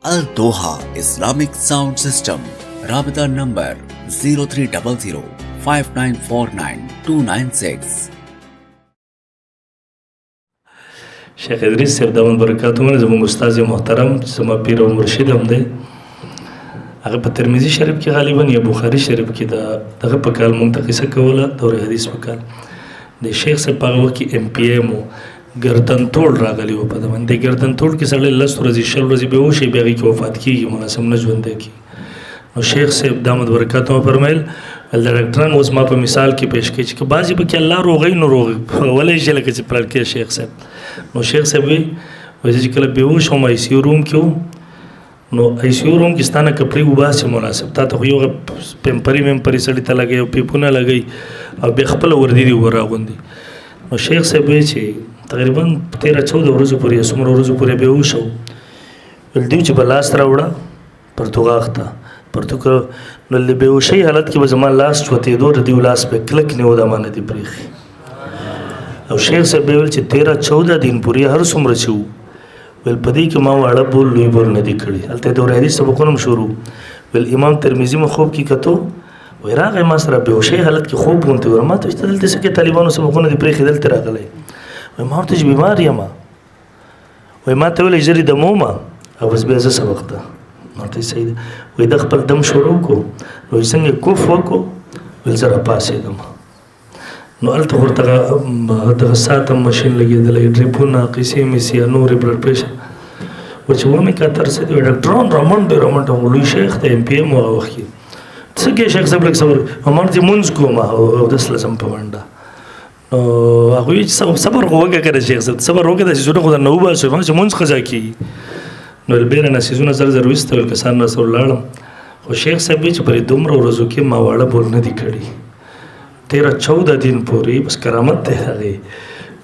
अल दोहा Islamic sound system, राबिता नंबर 03005949 शेख इदरीस साहब दामद बरकातुहू ज़मूंग उस्ताद मोहतरम ज़मा पीर और मुर्शिद हम दे هغه په ترمذی شریف کې غالبا یا بخاری شریف کې دغه په کال مونږ ته قصه کوله دور حدیث په کال د شیخ صاحب په وخت کې ام پی ایم گردن توړ راغلی و په دمن د گردن توړ کې سړی لس ورځې شل ورځې به وشي بیا کې وفات کیږي مناسب نه ژوند کی نو شیخ صاحب دامد برکاتو فرمایل ول ډاکټران اوس ما په مثال کې پیش کړي چې بعضی به کې الله روغی نو روغ ولې چې لکه چې پر کې شیخ صاحب نو شیخ صاحب وی چې کله به وش هم ای سی روم کې نو ای سی روم کې ستانه کپړې وباسي مناسب تا ته یو پمپری سړی ته لګي او پیپونه لګي او به خپل وردی دی وراغوندي نو شیخ صاحب چې تقریبا 13-14 ورځې پورې سمره ورځې پورې به وشو ول دی چې بلاس راوړه پرتګاخته پرتګ نو له به وشي حالت کې به زما لاس چوتې دوه دی لاس په کلک نه ودا باندې دی پریخي او شیخ صاحب ول چې 13-14 دین پورې هر څومره شو ول پدې کې ما واړه بول لوی بول نه دی کړی هلته د حدیث سبقونم شروع ول امام ترمذی مخ خوب کې کتو وای راغی ما سره به وشي حالت کې خوب غونته ور ما ته دلته څه کې طالبانو سبقونه دی پریخي دلته راغلی وای ما ورته بیمار یم وای ما ته ولې جری د موما او بس به زه سبق ته نورته سید وای د خپل دم شروع کو نو څنګه کوف وکړو ول زره پاسې دم نو الته ورته د ساتم ماشين لګیدل ډریپونه قصې میسي نور بلډ پریشر و چې و مې کا تر څه دی ډاکټرون رامن ته ولوي شیخ ته ام پی ایم وخت څه کې شیخ صاحب لک صبر عمر دې مونږ کوم او د سلام په منډه هغه چې صبر وکړه کړه شیخ صاحب صبر وکړه چې زړه خو نه وباسه چې مونږ قضا کی نو البیر نه سيزونه زر وستل کسان رسول الله خو شیخ صاحب چې پرې دومره ورځو کې ما واړه بول نه دی کړی 13-14 دین پورې بس کرامت ته هغه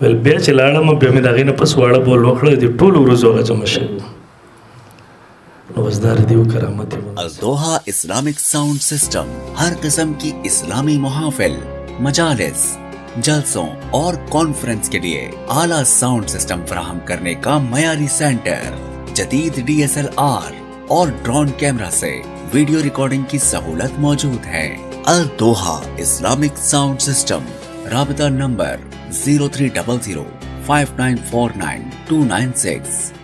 ول بیا چې لاړم بیا مې دغه نه پس واړه بول وکړه د ټول ورځو هغه جمع شو نو بس دار دیو کرامت الدوها इस्लामिक साउंड सिस्टम हर किस्म की इस्लामी मुहाफिल, मजालिस, जलसों और कॉन्फ्रेंस के लिए आला साउंड सिस्टम फराहम करने का मयारी सेंटर, जदीद DSLR और ड्रोन कैमरा से वीडियो रिकॉर्डिंग की सहूलत मौजूद है। अल दोहा इस्लामिक साउंड सिस्टम, राबिता नंबर 03005949 296।